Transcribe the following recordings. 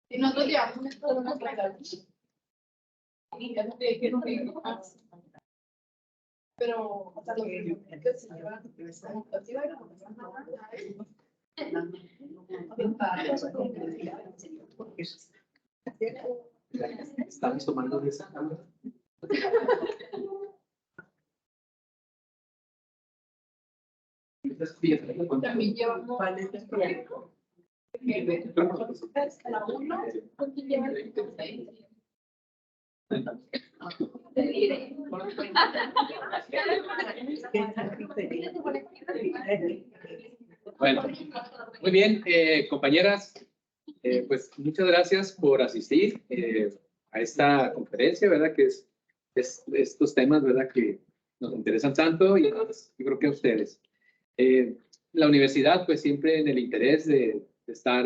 Y nosotros llevamos todas unas reglas. Pero, o sea, lo que se lleva Estamos tomando de esa cámara. También llevamos la 1, Bueno, muy bien, compañeras, pues muchas gracias por asistir a esta conferencia, ¿verdad? Que es estos temas, ¿verdad? Que nos interesan tanto y más, yo creo que a ustedes. La universidad, pues siempre en el interés de estar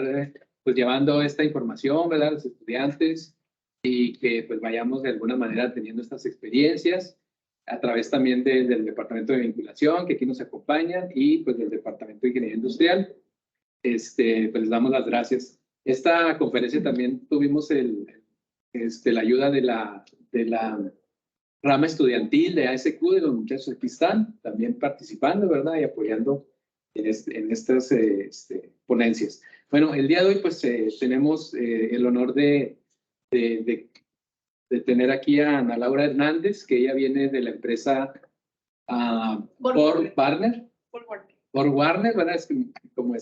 pues llevando esta información, ¿verdad? A los estudiantes y que pues vayamos de alguna manera teniendo estas experiencias a través también del Departamento de Vinculación, que aquí nos acompañan, y pues del Departamento de Ingeniería Industrial. Pues les damos las gracias. Esta conferencia también tuvimos la ayuda de la rama estudiantil de ASQ, de los muchachos que están también participando, ¿verdad? Y apoyando en estas ponencias. Bueno, el día de hoy pues tenemos el honor de tener aquí a Ana Laura Hernández, que ella viene de la empresa Por Warner, ¿verdad? Es que, como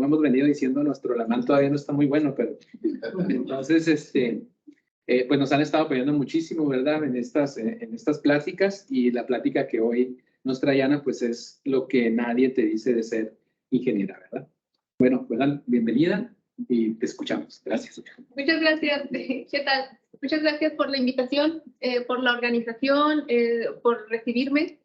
hemos venido diciendo, nuestro alemán todavía no está muy bueno, pero entonces, pues nos han estado apoyando muchísimo, ¿verdad? En estas pláticas, y la plática que hoy nos trae Ana, pues es lo que nadie te dice de ser ingeniera, ¿verdad? Bueno, pues bienvenida y te escuchamos. Gracias. Muchas gracias. ¿Qué tal? Muchas gracias por la invitación, por la organización, por recibirme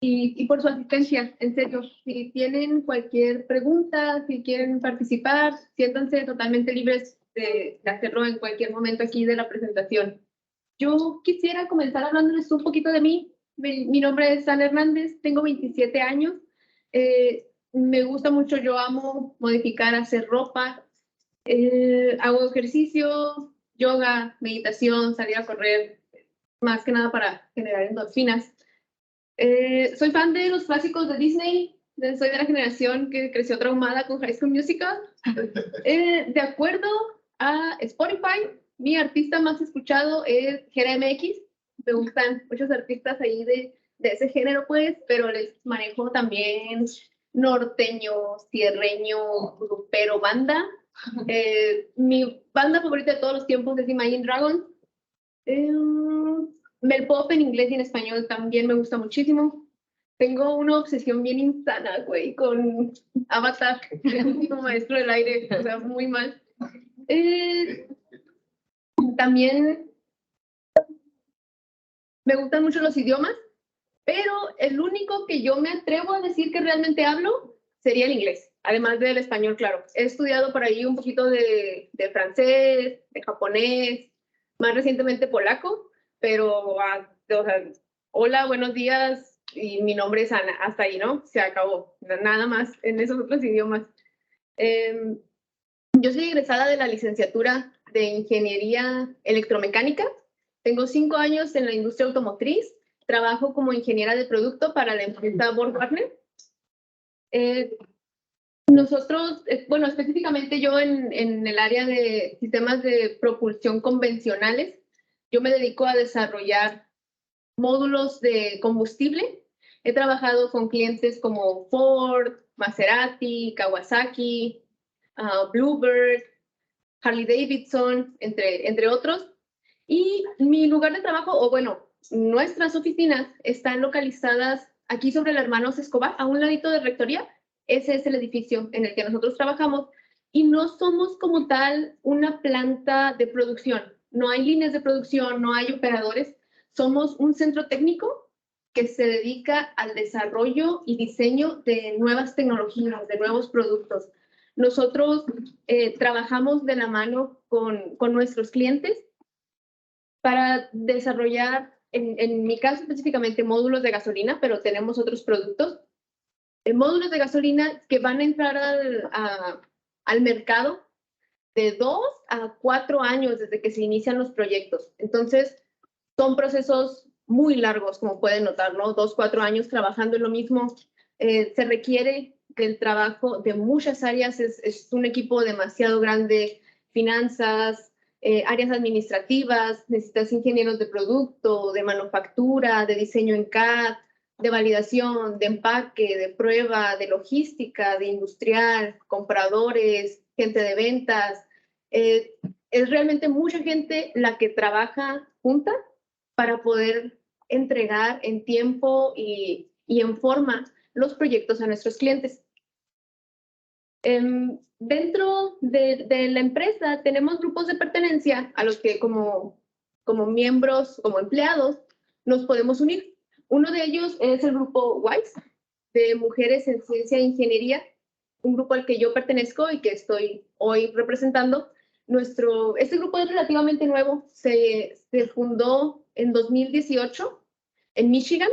y por su asistencia. En serio, si tienen cualquier pregunta, si quieren participar, siéntanse totalmente libres de hacerlo en cualquier momento aquí de la presentación. Yo quisiera comenzar hablándoles un poquito de mí. Mi nombre es Ana Hernández, tengo 27 años. Me gusta mucho, yo amo modificar, hacer ropa. Hago ejercicio, yoga, meditación, salir a correr, más que nada para generar endorfinas. Soy fan de los clásicos de Disney. Soy de la generación que creció traumada con High School Musical. De acuerdo a Spotify, mi artista más escuchado es Jera MX. Me gustan muchos artistas ahí de ese género, pues, pero les manejo también norteño, sierreño, grupero, banda. Mi banda favorita de todos los tiempos es Imagine Dragons. El pop en inglés y en español también me gusta muchísimo. Tengo una obsesión bien insana, güey, con Avatar, como maestro del aire, o sea, muy mal. También me gustan mucho los idiomas, pero el único que yo me atrevo a decir que realmente hablo sería el inglés, además del español, claro. He estudiado por ahí un poquito de francés, de japonés, más recientemente polaco, pero, o sea, hola, buenos días, y mi nombre es Ana, hasta ahí, ¿no? Se acabó, nada más en esos otros idiomas. Yo soy egresada de la licenciatura de Ingeniería Electromecánica. Tengo 5 años en la industria automotriz. Trabajo como ingeniera de producto para la empresa Borg Warner. Nosotros, bueno, específicamente yo en el área de sistemas de propulsión convencionales, yo me dedico a desarrollar módulos de combustible. He trabajado con clientes como Ford, Maserati, Kawasaki, Bluebird, Harley Davidson, entre otros. Y mi lugar de trabajo, o bueno, nuestras oficinas están localizadas aquí sobre el Hermanos Escobar, a un ladito de Rectoría. Ese es el edificio en el que nosotros trabajamos y no somos como tal una planta de producción. No hay líneas de producción, no hay operadores. Somos un centro técnico que se dedica al desarrollo y diseño de nuevas tecnologías, de nuevos productos. Nosotros trabajamos de la mano con nuestros clientes para desarrollar en mi caso específicamente módulos de gasolina, pero tenemos otros productos, módulos de gasolina que van a entrar al mercado de 2 a 4 años desde que se inician los proyectos. Entonces, son procesos muy largos, como pueden notar, ¿no? 2, 4 años trabajando en lo mismo. Se requiere del trabajo de muchas áreas, es un equipo demasiado grande, finanzas, áreas administrativas, necesitas ingenieros de producto, de manufactura, de diseño en CAD, de validación, de empaque, de prueba, de logística, de industrial, compradores, gente de ventas. Es realmente mucha gente la que trabaja junta para poder entregar en tiempo y en forma los proyectos a nuestros clientes. Dentro de la empresa tenemos grupos de pertenencia a los que como miembros, como empleados, nos podemos unir. Uno de ellos es el grupo WISE, de Mujeres en Ciencia e Ingeniería, un grupo al que yo pertenezco y que estoy hoy representando. Este grupo es relativamente nuevo, se fundó en 2018 en Michigan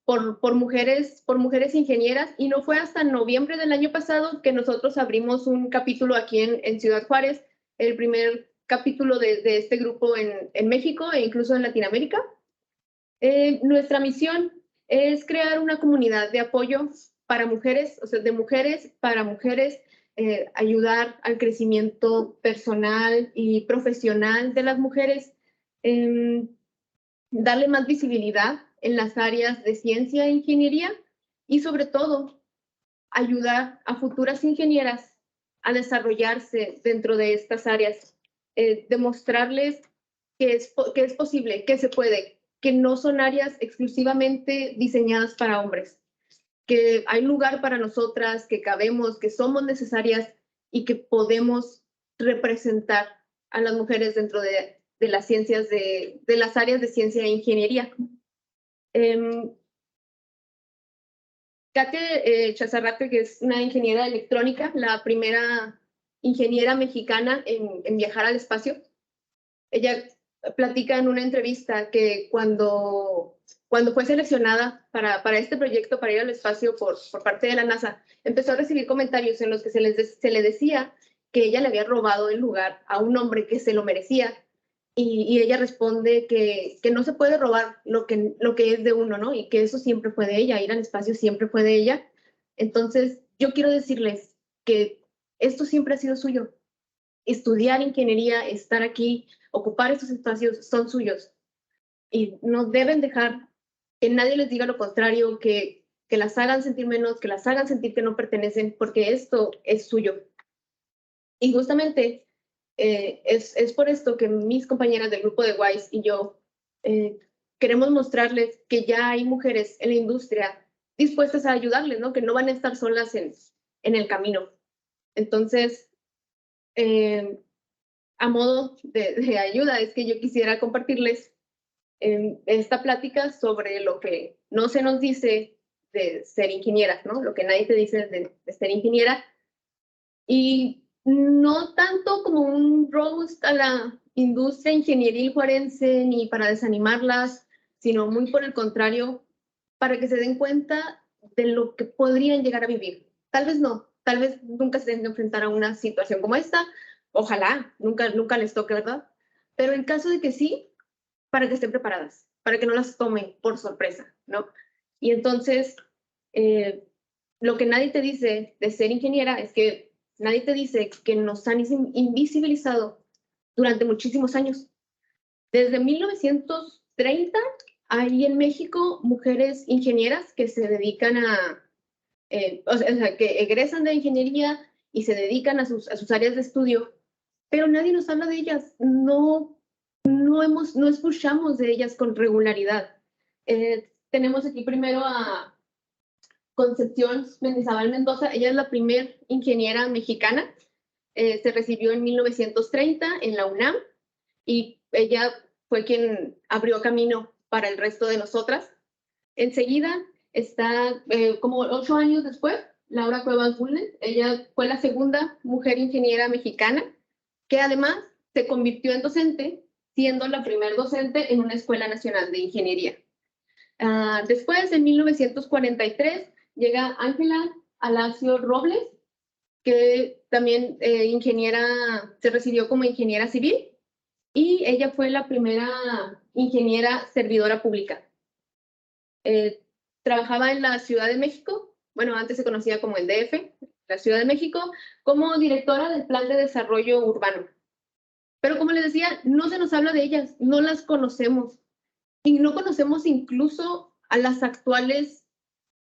por mujeres ingenieras, y no fue hasta noviembre del año pasado que nosotros abrimos un capítulo aquí en Ciudad Juárez, el primer capítulo de este grupo en México e incluso en Latinoamérica. Nuestra misión es crear una comunidad de apoyo para mujeres, o sea, de mujeres para mujeres, ayudar al crecimiento personal y profesional de las mujeres, darle más visibilidad en las áreas de ciencia e ingeniería y sobre todo ayudar a futuras ingenieras a desarrollarse dentro de estas áreas, demostrarles que es posible, que se puede, que no son áreas exclusivamente diseñadas para hombres, que hay lugar para nosotras, que cabemos, que somos necesarias y que podemos representar a las mujeres dentro de las ciencias, de las áreas de ciencia e ingeniería. Kate Chazarrate, que es una ingeniera electrónica, la primera ingeniera mexicana en viajar al espacio, ella platica en una entrevista que cuando fue seleccionada para este proyecto, para ir al espacio por parte de la NASA, empezó a recibir comentarios en los que se le decía que ella le había robado el lugar a un hombre que se lo merecía, y ella responde que no se puede robar lo que es de uno, ¿no? Y que eso siempre fue de ella, ir al espacio siempre fue de ella. Entonces, yo quiero decirles que esto siempre ha sido suyo. Estudiar ingeniería, estar aquí, ocupar estos espacios son suyos. Y no deben dejar que nadie les diga lo contrario, que las hagan sentir menos, que las hagan sentir que no pertenecen, porque esto es suyo. Y justamente es por esto que mis compañeras del grupo de WISE y yo queremos mostrarles que ya hay mujeres en la industria dispuestas a ayudarles, ¿no? Que no van a estar solas en el camino. Entonces, a modo de ayuda, es que yo quisiera compartirles esta plática sobre lo que no se nos dice de ser ingeniera, ¿no? Lo que nadie te dice de ser ingeniera. Y no tanto como un roast a la industria ingenieril juarense ni para desanimarlas, sino muy por el contrario, para que se den cuenta de lo que podrían llegar a vivir. Tal vez no, tal vez nunca se tengan que enfrentar a una situación como esta, ojalá, nunca les toque, ¿verdad? Pero en caso de que sí, para que estén preparadas, para que no las tomen por sorpresa, ¿no? Y entonces, lo que nadie te dice de ser ingeniera es que nadie te dice que nos han invisibilizado durante muchísimos años. Desde 1930 hay en México mujeres ingenieras que se dedican o sea, que egresan de ingeniería y se dedican a sus áreas de estudio, pero nadie nos habla de ellas, no escuchamos de ellas con regularidad. Tenemos aquí primero a Concepción Mendizábal Mendoza. Ella es la primera ingeniera mexicana, se recibió en 1930 en la UNAM y ella fue quien abrió camino para el resto de nosotras. Enseguida está, como 8 años después, Laura Cuevas Bulnes. Ella fue la segunda mujer ingeniera mexicana que además se convirtió en docente siendo la primer docente en una escuela nacional de ingeniería. Después, en 1943, llega Ángela Alacio Robles, que también se recibió como ingeniera civil, y ella fue la primera ingeniera servidora pública. Trabajaba en la Ciudad de México, bueno, antes se conocía como el DF, la Ciudad de México, como directora del Plan de Desarrollo Urbano. Pero como les decía, no se nos habla de ellas, no las conocemos. Y no conocemos incluso a las actuales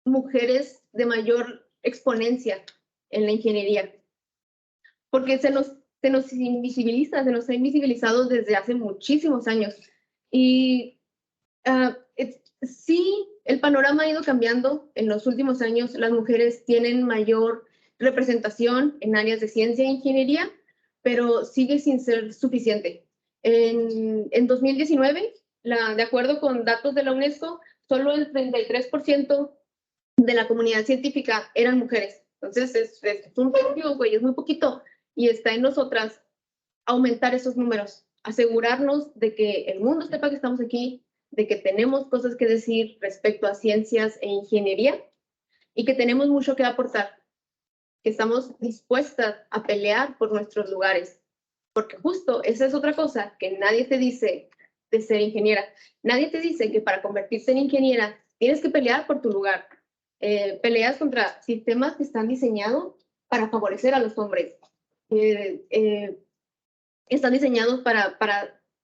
mujeres de mayor exponencia en la ingeniería. Porque se nos invisibiliza, se nos ha invisibilizado desde hace muchísimos años. Y sí, el panorama ha ido cambiando. En los últimos años, las mujeres tienen mayor representación en áreas de ciencia e ingeniería, pero sigue sin ser suficiente. En 2019, de acuerdo con datos de la UNESCO, solo el 33% de la comunidad científica eran mujeres. Entonces, es un cambio, güey, es muy poquito. Y está en nosotras aumentar esos números, asegurarnos de que el mundo sepa que estamos aquí, de que tenemos cosas que decir respecto a ciencias e ingeniería y que tenemos mucho que aportar, que estamos dispuestas a pelear por nuestros lugares. Porque justo esa es otra cosa que nadie te dice de ser ingeniera. Nadie te dice que para convertirte en ingeniera tienes que pelear por tu lugar. Peleas contra sistemas que están diseñados para favorecer a los hombres. Están diseñados para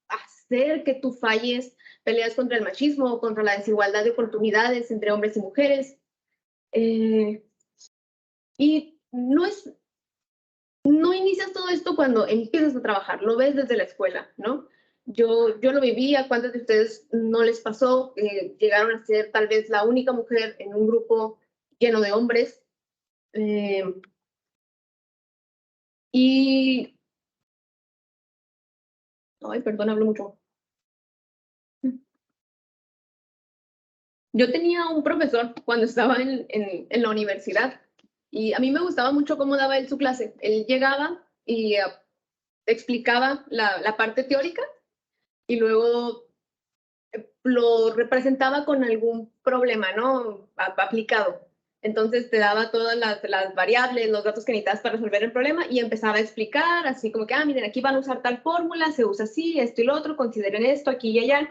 hacer que tú falles. Peleas contra el machismo, contra la desigualdad de oportunidades entre hombres y mujeres. Y no inicias todo esto cuando empiezas a trabajar, lo ves desde la escuela, ¿no? Yo lo viví. ¿A cuántos de ustedes no les pasó? Llegaron a ser tal vez la única mujer en un grupo lleno de hombres. Ay, perdón, hablo mucho. Yo tenía un profesor cuando estaba en la universidad y a mí me gustaba mucho cómo daba él su clase. Él llegaba y explicaba la parte teórica y luego lo representaba con algún problema, ¿no? Aplicado. Entonces te daba todas las variables, los datos que necesitas para resolver el problema y empezaba a explicar así como que, miren, aquí van a usar tal fórmula, se usa así, esto y lo otro, consideren esto, aquí y allá.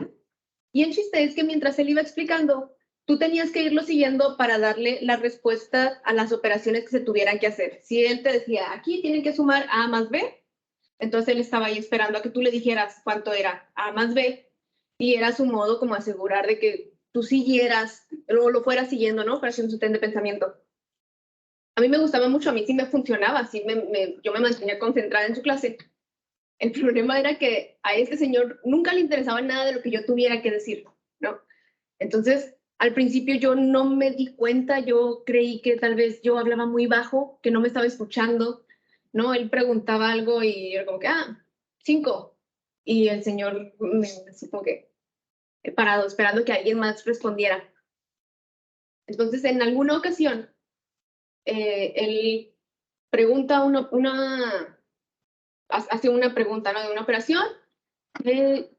Y el chiste es que mientras él iba explicando, tú tenías que irlo siguiendo para darle la respuesta a las operaciones que se tuvieran que hacer. Si él te decía, aquí tienen que sumar A más B, entonces él estaba ahí esperando a que tú le dijeras cuánto era A más B, y era su modo como asegurar de que tú siguieras, o lo fueras siguiendo, ¿no? Para hacer un sostén de pensamiento. A mí me gustaba mucho, a mí sí me funcionaba, yo me mantenía concentrada en su clase. El problema era que a este señor nunca le interesaba nada de lo que yo tuviera que decir, ¿no? Entonces, al principio yo no me di cuenta, yo creí que tal vez yo hablaba muy bajo, que no me estaba escuchando, ¿no? Él preguntaba algo y yo como que, 5. Y el señor así como que parado, esperando que alguien más respondiera. Entonces, en alguna ocasión, él pregunta hace una pregunta, ¿no? De una operación.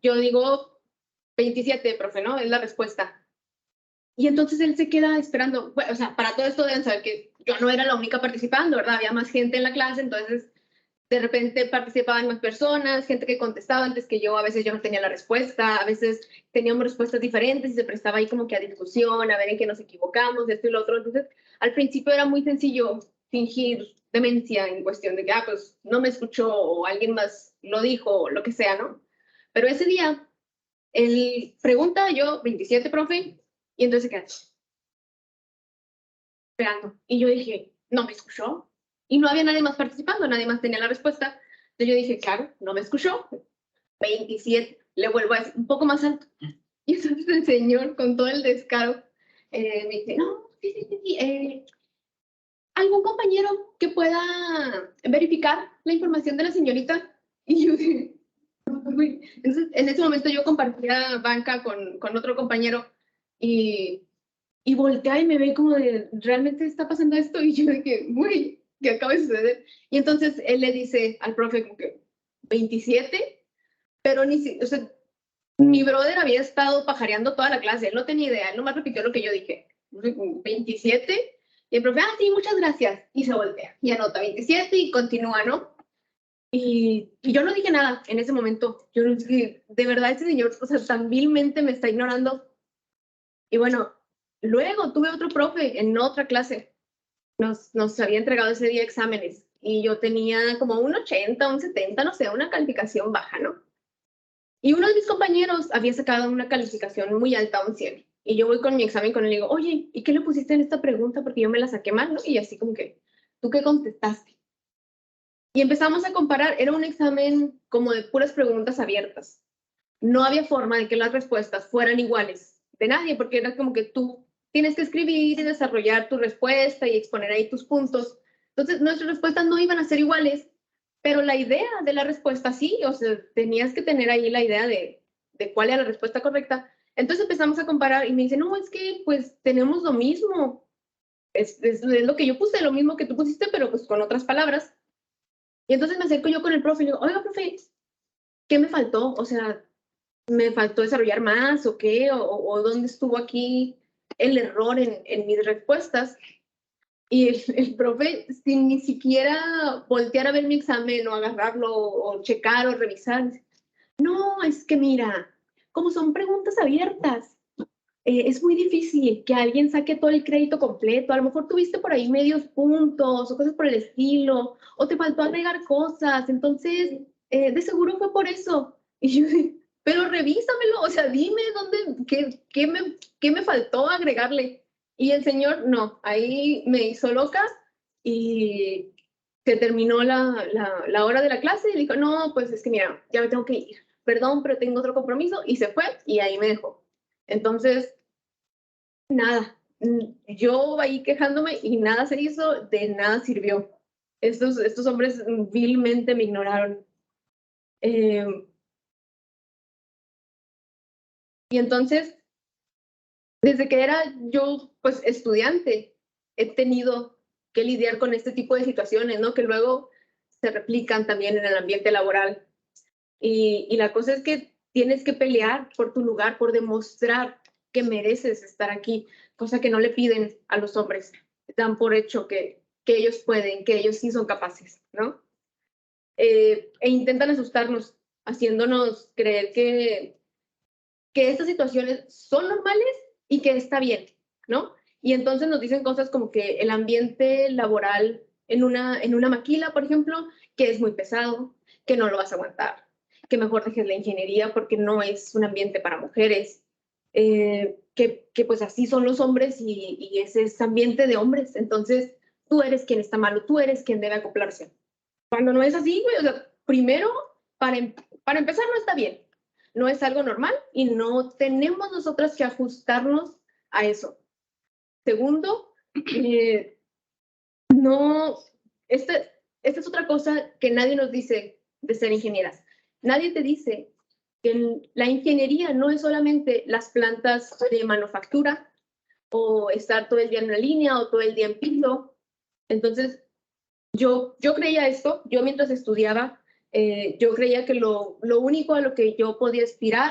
Yo digo 27, profe, ¿no? Es la respuesta. Y entonces él se queda esperando. Bueno, o sea, para todo esto deben saber que yo no era la única participando, ¿verdad? Había más gente en la clase, entonces de repente participaban más personas, gente que contestaba antes que yo. A veces yo no tenía la respuesta, a veces teníamos respuestas diferentes y se prestaba ahí como que a discusión, a ver en qué nos equivocamos, esto y lo otro. Entonces, al principio era muy sencillo fingir demencia en cuestión de que, pues no me escuchó o alguien más lo dijo o lo que sea, ¿no? Pero ese día, él pregunta, yo, 27, profe, y entonces se queda esperando. Y yo dije, no me escuchó. Y no había nadie más participando, nadie más tenía la respuesta. Entonces yo dije, claro, no me escuchó. 27, le vuelvo a decir un poco más alto. Y entonces el señor, con todo el descaro, me dice, no, sí. ¿Algún compañero que pueda verificar la información de la señorita? Y yo dije, uy. Entonces, en ese momento yo compartía banca con otro compañero y voltea y me ve como de, ¿realmente está pasando esto? Y yo dije, uy, ¿qué acaba de suceder? Y entonces él le dice al profe como que, 27, pero o sea, mi brother había estado pajareando toda la clase, él no tenía idea, él nomás repitió lo que yo dije. 27, y el profe, sí, muchas gracias, y se voltea, y anota 27 y continúa, ¿no? Y yo no dije nada en ese momento, yo no dije, de verdad ese señor, o sea, tan vilmente me está ignorando. Y bueno, luego tuve otro profe en otra clase, nos había entregado ese día exámenes, y yo tenía como un 80, un 70, no sé, una calificación baja, ¿no? Y uno de mis compañeros había sacado una calificación muy alta, un 100. Y yo voy con mi examen con él y digo, oye, ¿y qué le pusiste en esta pregunta? Porque yo me la saqué mal, ¿no? Y así como que, ¿tú qué contestaste? Y empezamos a comparar. Era un examen como de puras preguntas abiertas. No había forma de que las respuestas fueran iguales de nadie, porque era como que tú tienes que escribir y desarrollar tu respuesta y exponer ahí tus puntos. Entonces, nuestras respuestas no iban a ser iguales, pero la idea de la respuesta sí, o sea, tenías que tener ahí la idea de cuál era la respuesta correcta. Entonces empezamos a comparar y me dice, no, es que pues tenemos lo mismo, es lo que yo puse, lo mismo que tú pusiste, pero pues con otras palabras. Y entonces me acerco yo con el profe y le digo, oiga, profe, ¿qué me faltó? O sea, ¿me faltó desarrollar más o qué? ¿O dónde estuvo aquí el error en mis respuestas? Y el profe, sin ni siquiera voltear a ver mi examen o agarrarlo o checar o revisar, no, es que mira, como son preguntas abiertas, es muy difícil que alguien saque todo el crédito completo. A lo mejor tuviste por ahí medios puntos o cosas por el estilo, o te faltó agregar cosas. Entonces, de seguro fue por eso. Y yo, pero revísamelo, o sea, dime dónde, qué me faltó agregarle. Y el señor, no, ahí me hizo loca y se terminó la hora de la clase y dijo, no, pues es que mira, ya me tengo que ir. Perdón, pero tengo otro compromiso y se fue y ahí me dejó. Entonces, nada, yo ahí quejándome y nada se hizo, de nada sirvió. Estos hombres vilmente me ignoraron. Y entonces, desde que era yo, pues, estudiante, he tenido que lidiar con este tipo de situaciones, ¿no? Que luego se replican también en el ambiente laboral. Y la cosa es que tienes que pelear por tu lugar, por demostrar que mereces estar aquí, cosa que no le piden a los hombres. Dan por hecho que ellos pueden, que ellos sí son capaces, ¿no? E intentan asustarnos, haciéndonos creer que estas situaciones son normales y que está bien, ¿no? Y entonces nos dicen cosas como que el ambiente laboral en una maquila, por ejemplo, que es muy pesado, que no lo vas a aguantar, que mejor dejes la ingeniería porque no es un ambiente para mujeres, que pues así son los hombres y ese es ambiente de hombres, entonces tú eres quien está malo, tú eres quien debe acoplarse. Cuando no es así, güey, o sea, primero, para empezar no está bien, no es algo normal y no tenemos nosotras que ajustarnos a eso. Segundo, no, esta es otra cosa que nadie nos dice de ser ingenieras. Nadie te dice que la ingeniería no es solamente las plantas de manufactura o estar todo el día en una línea o todo el día en piso. Entonces, yo creía esto, yo mientras estudiaba, yo creía que lo único a lo que yo podía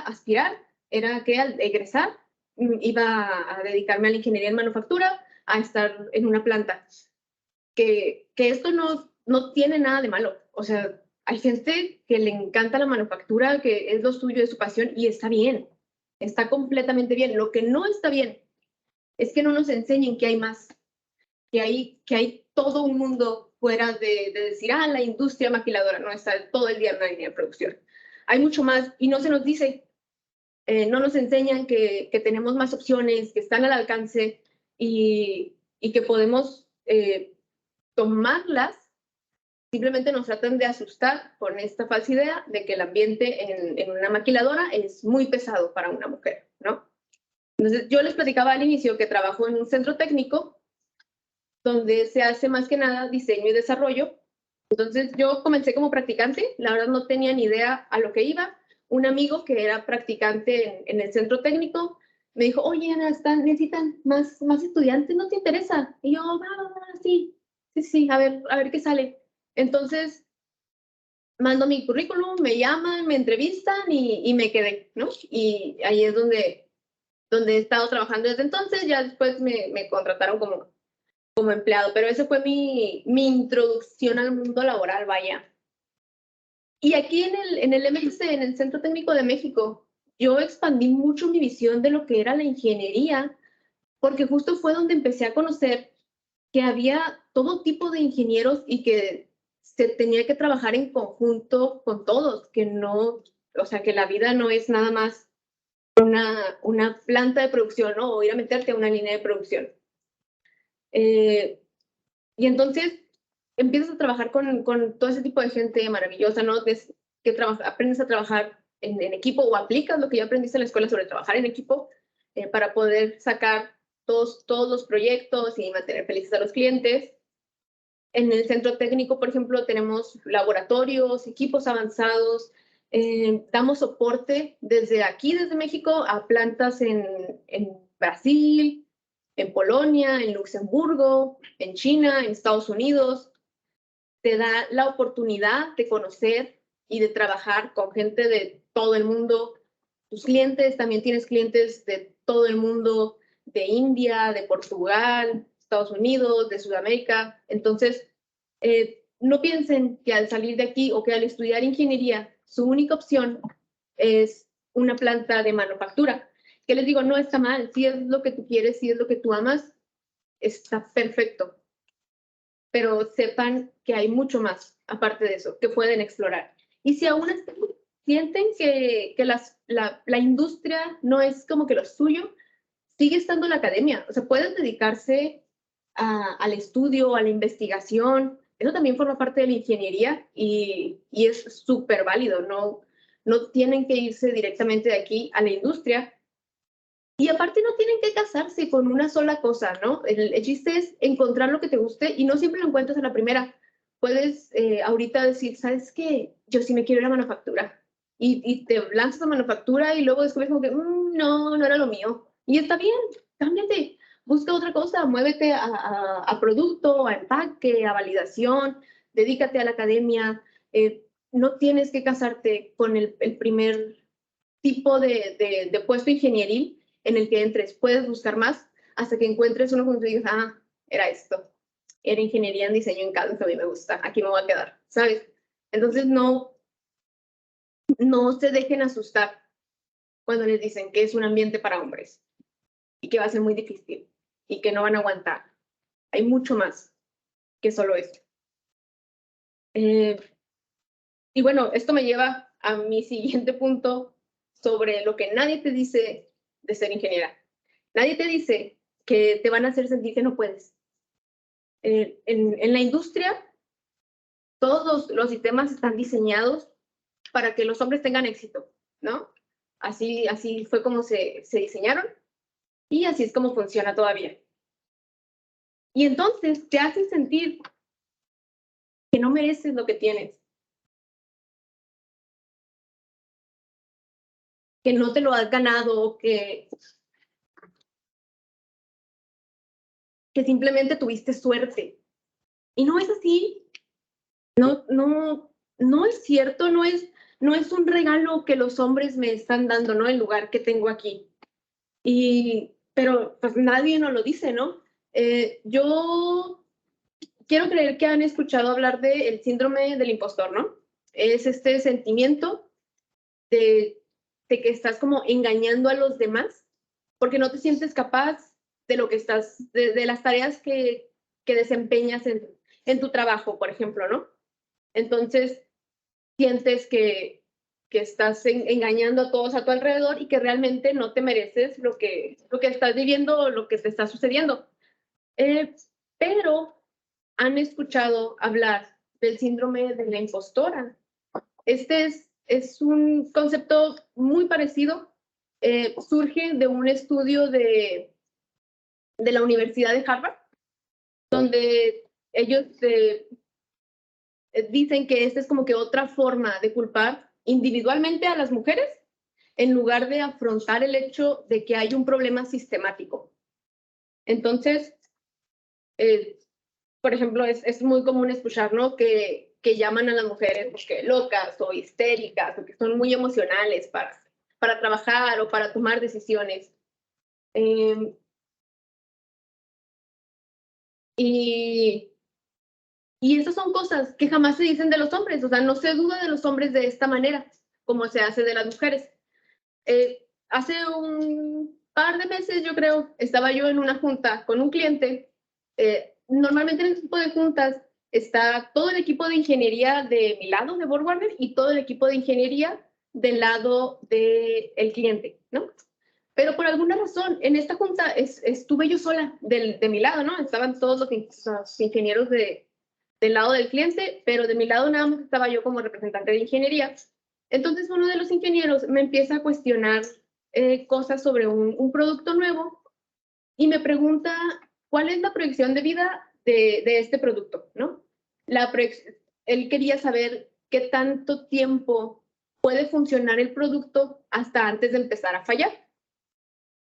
aspirar era que al egresar iba a dedicarme a la ingeniería en manufactura, a estar en una planta. Que esto no tiene nada de malo. O sea, hay gente que le encanta la manufactura, que es lo suyo, es su pasión, y está bien, está completamente bien. Lo que no está bien es que no nos enseñen que hay más, que hay todo un mundo fuera de decir, la industria maquiladora, no está todo el día en la línea de producción. Hay mucho más y no se nos dice, no nos enseñan que tenemos más opciones, que están al alcance y que podemos tomarlas. Simplemente nos tratan de asustar con esta falsa idea de que el ambiente en una maquiladora es muy pesado para una mujer, ¿no? Entonces, yo les platicaba al inicio que trabajo en un centro técnico donde se hace más que nada diseño y desarrollo. Entonces yo comencé como practicante, la verdad no tenía ni idea a lo que iba. Un amigo que era practicante en el centro técnico me dijo, oye Ana, necesitan más estudiantes, ¿no te interesa? Y yo, sí, a ver qué sale. Entonces mando mi currículum, me llaman, me entrevistan y me quedé, ¿no? Y ahí es donde he estado trabajando desde entonces. Ya después me contrataron como empleado, pero esa fue mi introducción al mundo laboral, vaya. Y aquí en el MTC, en el Centro Técnico de México, yo expandí mucho mi visión de lo que era la ingeniería, porque justo fue donde empecé a conocer que había todo tipo de ingenieros y que se tenía que trabajar en conjunto con todos, que no, o sea, que la vida no es nada más una planta de producción, ¿no? O ir a meterte a una línea de producción. Y entonces empiezas a trabajar con todo ese tipo de gente maravillosa, ¿no? Que aprendes a trabajar en equipo o aplicas lo que ya aprendiste en la escuela sobre trabajar en equipo para poder sacar todos los proyectos y mantener felices a los clientes. En el centro técnico, por ejemplo, tenemos laboratorios, equipos avanzados, damos soporte desde aquí, desde México, a plantas en Brasil, en Polonia, en Luxemburgo, en China, en Estados Unidos. Te da la oportunidad de conocer y de trabajar con gente de todo el mundo. Tus clientes, también tienes clientes de todo el mundo, de India, de Portugal, Estados Unidos, de Sudamérica. Entonces, no piensen que al salir de aquí o que al estudiar ingeniería, su única opción es una planta de manufactura. Que les digo, no está mal. Si es lo que tú quieres, si es lo que tú amas, está perfecto. Pero sepan que hay mucho más, aparte de eso, que pueden explorar. Y si aún sienten que la industria no es como que lo suyo, sigue estando la academia. O sea, pueden dedicarse al estudio, a la investigación. Eso también forma parte de la ingeniería y es súper válido. No tienen que irse directamente de aquí a la industria. Y aparte no tienen que casarse con una sola cosa, ¿no? El chiste es encontrar lo que te guste y no siempre lo encuentras a la primera. Puedes ahorita decir, ¿sabes qué? Yo sí me quiero ir a manufactura. Y te lanzas a manufactura y luego descubres como que, no era lo mío. Y está bien, cámbiate, busca otra cosa, muévete a producto, a empaque, a validación, dedícate a la academia. No tienes que casarte con el primer tipo de puesto ingenieril en el que entres. Puedes buscar más hasta que encuentres uno donde digas, era esto. Era ingeniería en diseño en CAD, que a mí me gusta. Aquí me voy a quedar, ¿sabes? Entonces, no se dejen asustar cuando les dicen que es un ambiente para hombres y que va a ser muy difícil y que no van a aguantar. Hay mucho más que solo eso. Y bueno, esto me lleva a mi siguiente punto sobre lo que nadie te dice de ser ingeniera. Nadie te dice que te van a hacer sentir que no puedes. En la industria, todos los sistemas están diseñados para que los hombres tengan éxito, ¿no? Así fue como se diseñaron y así es como funciona todavía. Y entonces te hacen sentir que no mereces lo que tienes, que no te lo has ganado, que simplemente tuviste suerte. Y no es así. No es cierto, no es un regalo que los hombres me están dando, ¿no? El lugar que tengo aquí. Pero pues nadie nos lo dice, ¿no? Yo quiero creer que han escuchado hablar del síndrome del impostor, ¿no? Es este sentimiento de que estás como engañando a los demás porque no te sientes capaz de lo que de las tareas que desempeñas en tu trabajo, por ejemplo, ¿no? Entonces, sientes que estás engañando a todos a tu alrededor y que realmente no te mereces lo que estás viviendo o lo que te está sucediendo. Pero han escuchado hablar del síndrome de la impostora. Este es un concepto muy parecido. Surge de un estudio de la Universidad de Harvard, donde ellos dicen que esta es como que otra forma de culpar individualmente a las mujeres en lugar de afrontar el hecho de que hay un problema sistemático. Entonces, por ejemplo, es muy común escuchar, ¿no? Que que llaman a las mujeres porque locas o histéricas o que son muy emocionales para trabajar o para tomar decisiones. Y esas son cosas que jamás se dicen de los hombres, o sea, no se duda de los hombres de esta manera, como se hace de las mujeres. Hace un par de meses, yo creo, estaba yo en una junta con un cliente. Normalmente en este tipo de juntas está todo el equipo de ingeniería de mi lado, de BorgWarner, y todo el equipo de ingeniería del lado del cliente, ¿no? Pero por alguna razón, en esta junta estuve yo sola de mi lado, ¿no? Estaban todos los ingenieros del lado del cliente, pero de mi lado nada más estaba yo como representante de ingeniería. Entonces uno de los ingenieros me empieza a cuestionar cosas sobre un producto nuevo y me pregunta cuál es la proyección de vida de este producto, ¿no? Él quería saber qué tanto tiempo puede funcionar el producto hasta antes de empezar a fallar.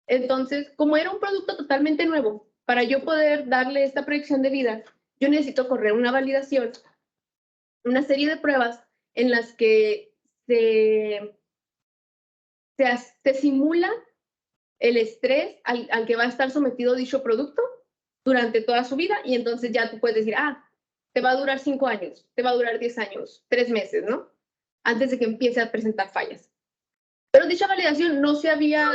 Entonces, como era un producto totalmente nuevo, para yo poder darle esta proyección de vida, yo necesito correr una validación, una serie de pruebas en las que se simula el estrés al que va a estar sometido dicho producto durante toda su vida, y entonces ya tú puedes decir, te va a durar 5 años, te va a durar 10 años, 3 meses, ¿no? Antes de que empiece a presentar fallas. Pero dicha validación no se había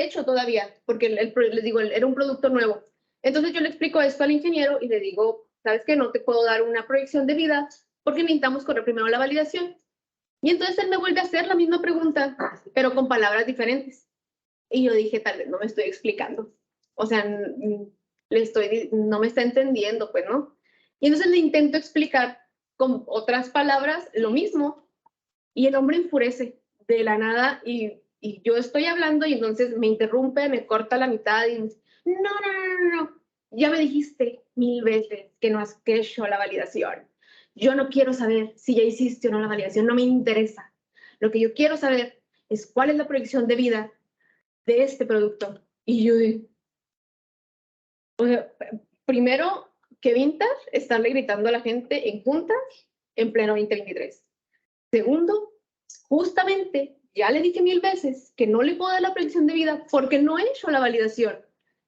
hecho todavía, porque les digo, era un producto nuevo. Entonces yo le explico esto al ingeniero y le digo, ¿sabes qué? No te puedo dar una proyección de vida porque necesitamos correr primero la validación. Y entonces él me vuelve a hacer la misma pregunta, pero con palabras diferentes. Y yo dije, tal vez no me estoy explicando. O sea, no me está entendiendo, pues, ¿no? Y entonces le intento explicar con otras palabras lo mismo. Y el hombre enfurece de la nada y yo estoy hablando y entonces me interrumpe, me corta la mitad y me dice, no. Ya me dijiste 1000 veces que no has hecho la validación. Yo no quiero saber si ya hiciste o no la validación, no me interesa. Lo que yo quiero saber es cuál es la proyección de vida de este producto. Y yo digo, o sea, primero, que vintage estarle gritando a la gente en juntas en pleno 2023. Segundo, justamente ya le dije 1000 veces que no le puedo dar la proyección de vida porque no he hecho la validación.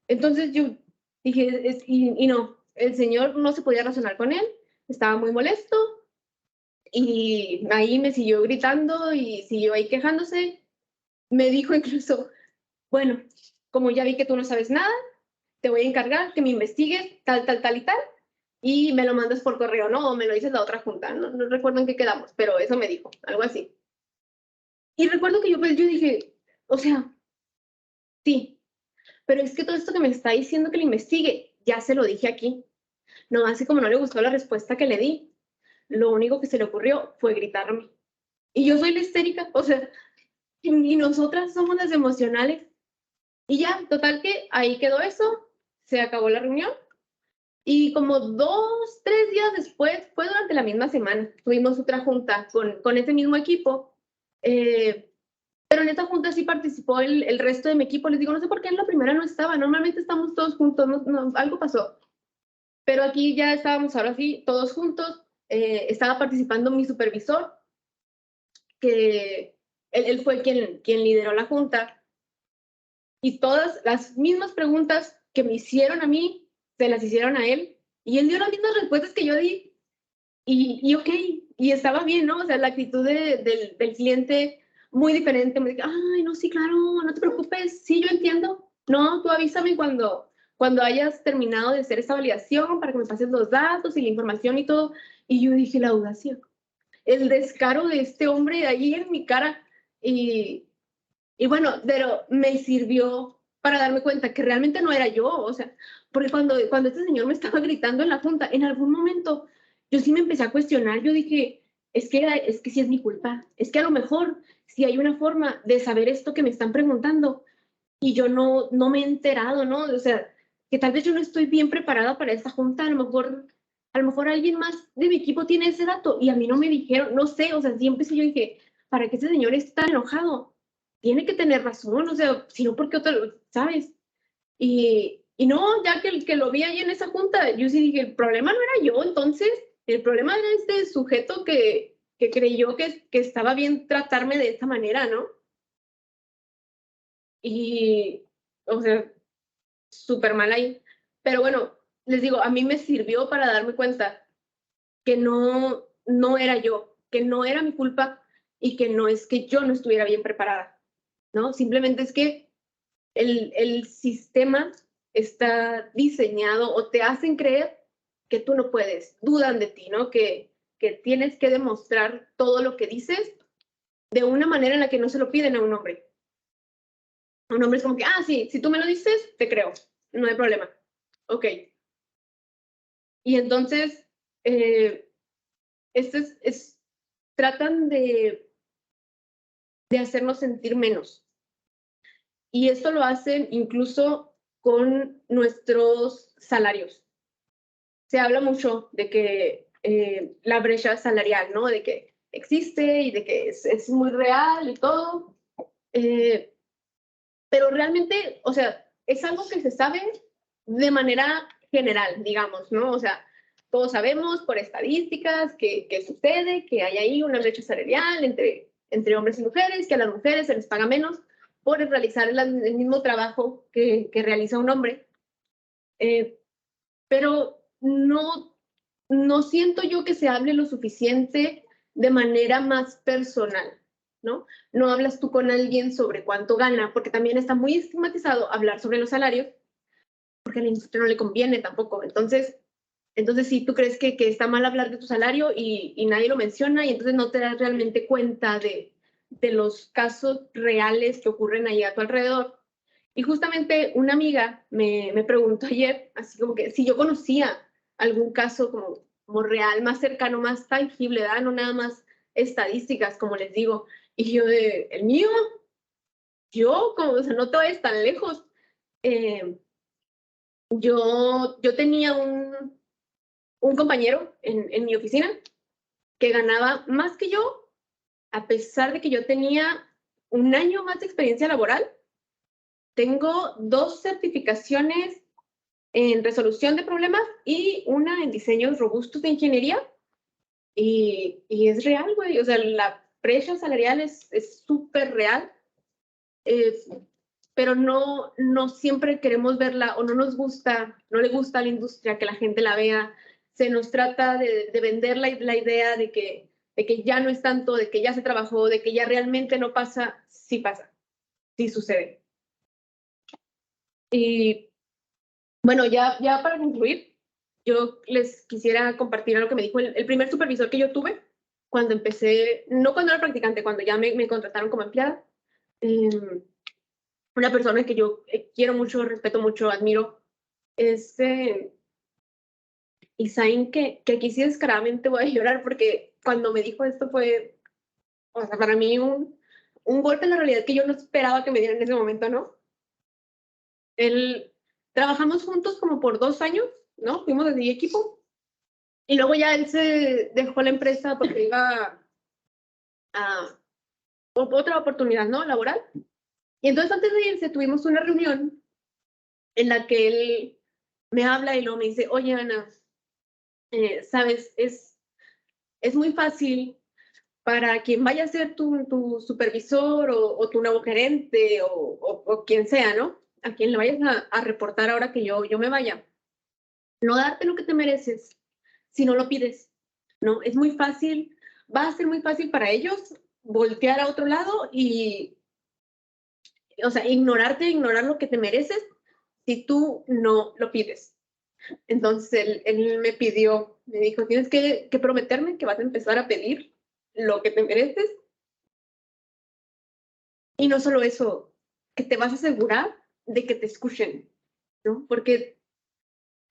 Entonces yo dije, y no, el señor no se podía razonar con él, estaba muy molesto y ahí me siguió gritando y siguió ahí quejándose. Me dijo incluso, bueno, como ya vi que tú no sabes nada, te voy a encargar que me investigues tal y tal, y me lo mandas por correo, ¿no? O me lo dices la otra junta, no recuerdo en qué quedamos, pero eso me dijo, algo así. Y recuerdo que yo dije, o sea, sí, pero es que todo esto que me está diciendo que le investigue, ya se lo dije aquí. No, así como no le gustó la respuesta que le di, lo único que se le ocurrió fue gritarme. Y yo soy la histérica, o sea, y nosotras somos las emocionales. Y ya, total que ahí quedó eso, se acabó la reunión. Y como 2, 3 días después, fue durante la misma semana, tuvimos otra junta con ese mismo equipo. Pero en esta junta sí participó el resto de mi equipo. Les digo, no sé por qué en la primera no estaba. Normalmente estamos todos juntos, algo pasó. Pero aquí ya estábamos ahora sí, todos juntos. Estaba participando mi supervisor, que él fue quien lideró la junta. Y todas las mismas preguntas que me hicieron a mí, se las hicieron a él. Y él dio las mismas respuestas que yo di. Y ok, y estaba bien, ¿no? O sea, la actitud del cliente muy diferente. Me dije, ay, no, sí, claro, no te preocupes, sí, yo entiendo. No, tú avísame cuando hayas terminado de hacer esta validación para que me pases los datos y la información y todo. Y yo dije, la audacia, el descaro de este hombre ahí en mi cara. Y bueno, pero me sirvió para darme cuenta que realmente no era yo, o sea, porque cuando este señor me estaba gritando en la junta, en algún momento yo sí me empecé a cuestionar, yo dije, es que sí es mi culpa, es que a lo mejor sí hay una forma de saber esto que me están preguntando y yo no me he enterado, ¿no? O sea, que tal vez yo no estoy bien preparada para esta junta, a lo mejor alguien más de mi equipo tiene ese dato y a mí no me dijeron, no sé, o sea, siempre yo dije, ¿para qué ese señor está enojado? Tiene que tener razón, o sea, si no, ¿por qué otro, sabes? Y no, ya que lo vi ahí en esa junta, yo sí dije, el problema no era yo, entonces, El problema era este sujeto que creyó que estaba bien tratarme de esta manera, ¿no? Y, o sea, súper mal ahí. Pero bueno, les digo, a mí me sirvió para darme cuenta que no era yo, que no era mi culpa y que no es que yo no estuviera bien preparada, ¿no? Simplemente es que el sistema está diseñado o te hacen creer que tú no puedes, dudan de ti, ¿no? Que tienes que demostrar todo lo que dices de una manera en la que no se lo piden a un hombre. A un hombre es como que, sí, si tú me lo dices, te creo, no hay problema. Ok. Y entonces, tratan de hacernos sentir menos. Y esto lo hacen incluso con nuestros salarios. Se habla mucho de que la brecha salarial, ¿no? De que existe y de que es muy real y todo. Pero realmente, o sea, es algo que se sabe de manera general, digamos, ¿no? O sea, todos sabemos por estadísticas que sucede, que hay ahí una brecha salarial entre hombres y mujeres, que a las mujeres se les paga menos por realizar el mismo trabajo que realiza un hombre. Pero no siento yo que se hable lo suficiente de manera más personal, ¿no? No hablas tú con alguien sobre cuánto gana, porque también está muy estigmatizado hablar sobre los salarios, porque a la industria no le conviene tampoco. Entonces sí, tú crees que está mal hablar de tu salario y nadie lo menciona y entonces no te das realmente cuenta de los casos reales que ocurren ahí a tu alrededor. Y justamente una amiga me preguntó ayer, así como que si yo conocía algún caso como real, más cercano, más tangible, ¿verdad? No nada más estadísticas, como les digo. Y yo ¿el mío? Yo, como, o sea, no te vayas tan lejos. Yo tenía un compañero en mi oficina que ganaba más que yo, a pesar de que yo tenía un año más de experiencia laboral. Tengo 2 certificaciones en resolución de problemas y una en diseños robustos de ingeniería. Y es real, güey. O sea, la brecha salarial es súper real. Pero no siempre queremos verla o no nos gusta, no le gusta a la industria que la gente la vea. Se nos trata de vender la idea de que ya no es tanto, de que ya se trabajó, de que ya realmente no pasa. Sí pasa, sí sucede. Y bueno, ya para concluir, yo les quisiera compartir algo que me dijo el primer supervisor que yo tuve cuando empecé, no cuando era practicante, cuando ya me contrataron como empleada. Una persona que yo quiero mucho, respeto mucho, admiro. Y saben que aquí sí descaradamente voy a llorar porque cuando me dijo esto fue, o sea, para mí un golpe en la realidad que yo no esperaba que me diera en ese momento, ¿no? Trabajamos juntos como por 2 años, ¿no? Fuimos de equipo. Y luego ya él se dejó la empresa porque iba a otra oportunidad, ¿no? Laboral. Y entonces antes de irse tuvimos una reunión en la que él me habla y luego me dice, oye, Ana, sabes, es muy fácil para quien vaya a ser tu supervisor o tu nuevo gerente o quien sea, ¿no? A quien le vayas a reportar ahora que yo me vaya. No darte lo que te mereces si no lo pides, ¿no? Es muy fácil, va a ser muy fácil para ellos voltear a otro lado y, o sea, ignorar lo que te mereces si tú no lo pides. Entonces él me pidió, me dijo, tienes que prometerme que vas a empezar a pedir lo que te mereces. Y no solo eso, que te vas a asegurar de que te escuchen, ¿no? Porque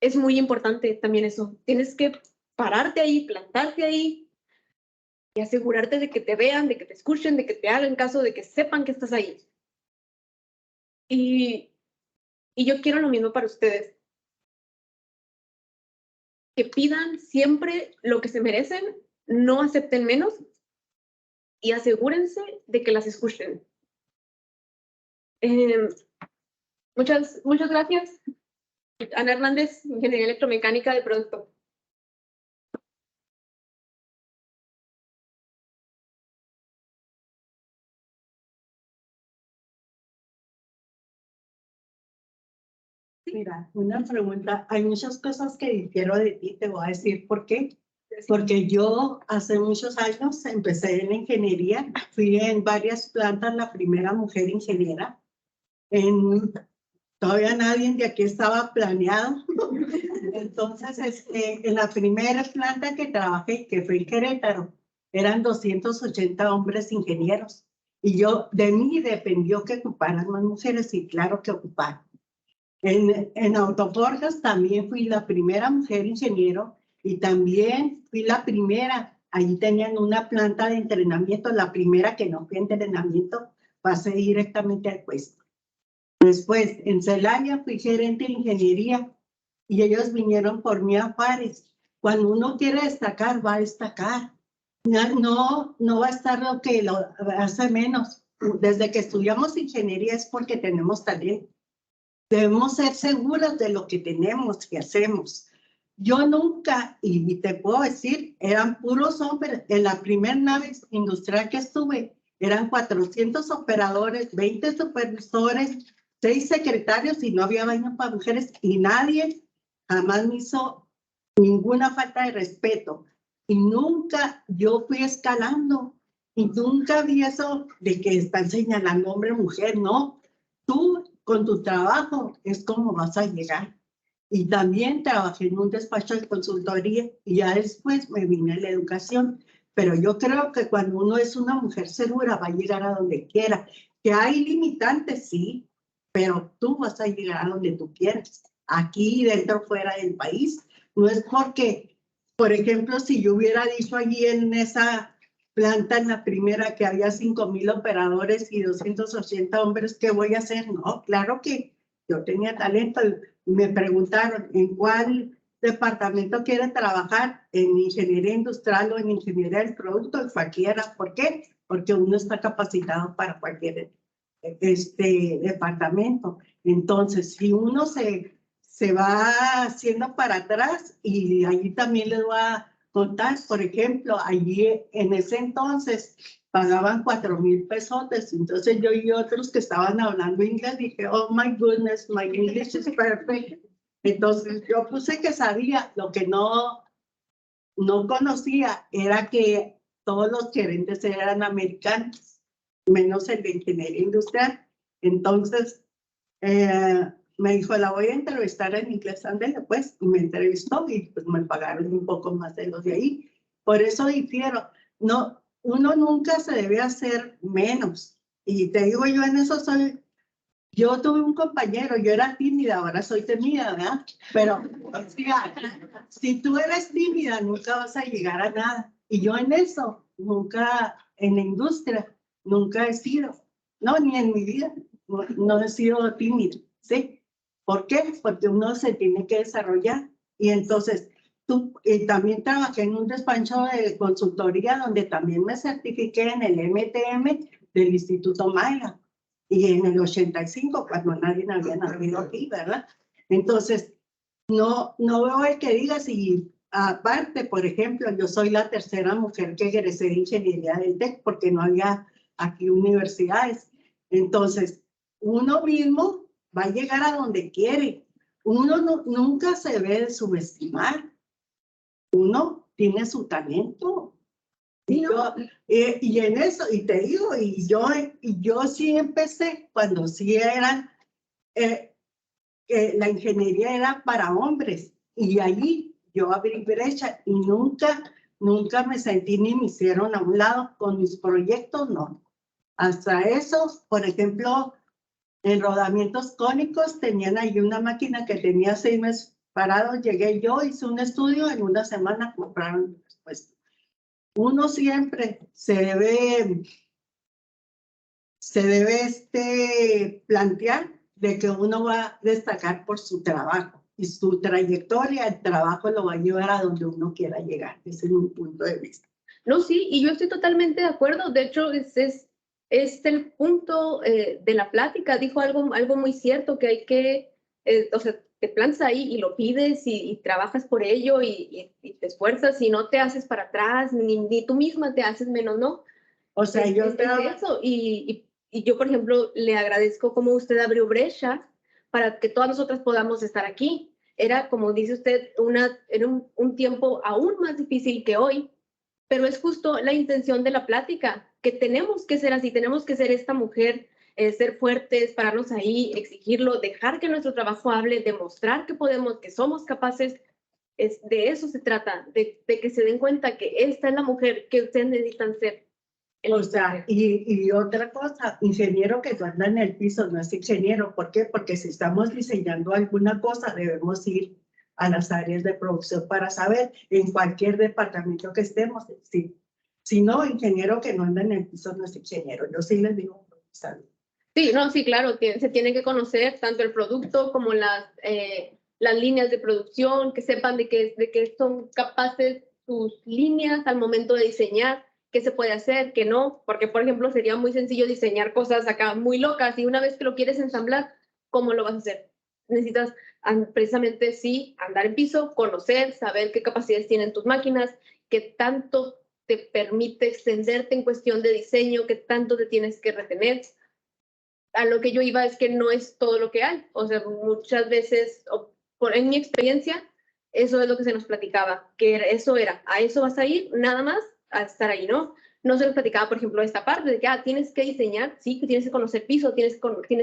es muy importante también eso. Tienes que pararte ahí, plantarte ahí y asegurarte de que te vean, de que te escuchen, de que te hagan caso, de que sepan que estás ahí. Y yo quiero lo mismo para ustedes. Que pidan siempre lo que se merecen, no acepten menos y asegúrense de que las escuchen. Muchas gracias. Ana Hernández, Ingeniería Electromecánica de Producto. Mira, una pregunta. Hay muchas cosas que difiero de ti, te voy a decir por qué. Porque yo hace muchos años empecé en la ingeniería, fui en varias plantas la primera mujer ingeniera. Todavía nadie de aquí estaba planeado. Entonces, en la primera planta que trabajé, que fue en Querétaro, eran 280 hombres ingenieros. Y de mí dependió que ocuparan más mujeres, y claro que ocuparon. En Autoforjas también fui la primera mujer ingeniero y también fui la primera. Allí tenían una planta de entrenamiento, la primera que no fue entrenamiento, pasé directamente al puesto. Después, en Celaya fui gerente de ingeniería y ellos vinieron por mí a Juárez. Cuando uno quiere destacar, va a destacar. No va a estar lo que lo hace menos. Desde que estudiamos ingeniería es porque tenemos talento. Debemos ser seguras de lo que tenemos, que hacemos. Yo nunca, y te puedo decir, eran puros hombres. En la primera nave industrial que estuve, eran 400 operadores, 20 supervisores, 6 secretarios y no había baño para mujeres y nadie jamás me hizo ninguna falta de respeto. Y nunca yo fui escalando y nunca vi eso de que están señalando hombre o mujer, no. Tú con tu trabajo es como vas a llegar. Y también trabajé en un despacho de consultoría y ya después me vine a la educación. Pero yo creo que cuando uno es una mujer segura va a llegar a donde quiera. Que hay limitantes, sí, pero tú vas a llegar a donde tú quieras. Aquí, dentro, fuera del país. No es porque, por ejemplo, si yo hubiera dicho allí en esa planta, en la primera, que había 5,000 operadores y 280 hombres, ¿qué voy a hacer? No, claro que yo tenía talento. Me preguntaron, ¿en cuál departamento quiere trabajar? ¿En ingeniería industrial o en ingeniería del producto? Cualquiera. ¿Por qué? Porque uno está capacitado para cualquier departamento. Entonces, si uno se va haciendo para atrás, y allí también les voy a contar, por ejemplo, allí en ese entonces pagaban 4,000 pesotes. Entonces yo y otros que estaban hablando inglés dije, oh my goodness, my English is perfect. Entonces yo puse que sabía. Lo que no conocía era que todos los gerentes eran americanos, menos el de ingeniería industrial. Entonces me dijo, la voy a entrevistar en inglés, ándale pues, y me entrevistó y pues me pagaron un poco más de los de ahí. Por eso difiero. No, uno nunca se debe hacer menos. Y te digo, yo en eso yo tuve un compañero, yo era tímida, ahora soy temida, ¿verdad? Pero, o sea, si tú eres tímida, nunca vas a llegar a nada. Y yo en eso, nunca, en la industria, nunca he sido, no, ni en mi vida, no he sido tímida, ¿sí? ¿Por qué? Porque uno se tiene que desarrollar. Y entonces, también trabajé en un despacho de consultoría donde también me certifiqué en el MTM del Instituto Mayla. Y en el 85, cuando nadie había nacido aquí, ¿verdad? Entonces, no veo el que diga si, aparte, por ejemplo, yo soy la tercera mujer que egresé de ingeniería del TEC porque no había aquí universidades. Entonces, uno mismo va a llegar a donde quiere. Uno nunca se debe subestimar. Uno tiene su talento. Y en eso, y te digo, y yo sí empecé cuando sí eran, la ingeniería era para hombres, y allí yo abrí brecha y nunca me sentí ni me hicieron a un lado con mis proyectos, no. Hasta eso, por ejemplo, en rodamientos cónicos tenían ahí una máquina que tenía 6 meses parados, llegué yo, hice un estudio, en una semana compraron pues. Uno siempre se debe plantear de que uno va a destacar por su trabajo y su trayectoria, el trabajo lo va a llevar a donde uno quiera llegar. Ese es mi punto de vista. No, sí, y yo estoy totalmente de acuerdo. De hecho, es el punto de la plática. Dijo algo muy cierto, que hay que, o sea, te plantas ahí y lo pides y trabajas por ello y te esfuerzas y no te haces para atrás, ni tú misma te haces menos, ¿no? O sea, yo creo eso. Y yo, por ejemplo, le agradezco cómo usted abrió brecha para que todas nosotras podamos estar aquí. Era, como dice usted, era un tiempo aún más difícil que hoy, pero es justo la intención de la plática, que tenemos que ser así, tenemos que ser esta mujer, ser fuertes, pararnos ahí, exigirlo, dejar que nuestro trabajo hable, demostrar que podemos, que somos capaces. De eso se trata, de que se den cuenta que esta es la mujer que ustedes necesitan ser. O sea, y otra cosa, ingeniero que anda en el piso no es ingeniero. ¿Por qué? Porque si estamos diseñando alguna cosa, debemos ir a las áreas de producción para saber en cualquier departamento que estemos. Sí. Si no, ingeniero que no anda en el piso no es ingeniero. Yo sí les digo. Sí, no, sí, claro, se tiene que conocer tanto el producto como las líneas de producción, que sepan de que son capaces sus líneas al momento de diseñar, qué se puede hacer, qué no, porque por ejemplo sería muy sencillo diseñar cosas acá muy locas y una vez que lo quieres ensamblar, ¿cómo lo vas a hacer? Necesitas precisamente sí andar en piso, conocer, saber qué capacidades tienen tus máquinas, qué tanto te permite extenderte en cuestión de diseño, qué tanto te tienes que retener. A lo que yo iba es que no es todo lo que hay, o sea, muchas veces, en mi experiencia, eso es lo que se nos platicaba, que eso era, a eso vas a ir, nada más, a estar ahí, ¿no? No se nos platicaba, por ejemplo, esta parte de que tienes que diseñar, sí, que tienes que conocer piso, tienes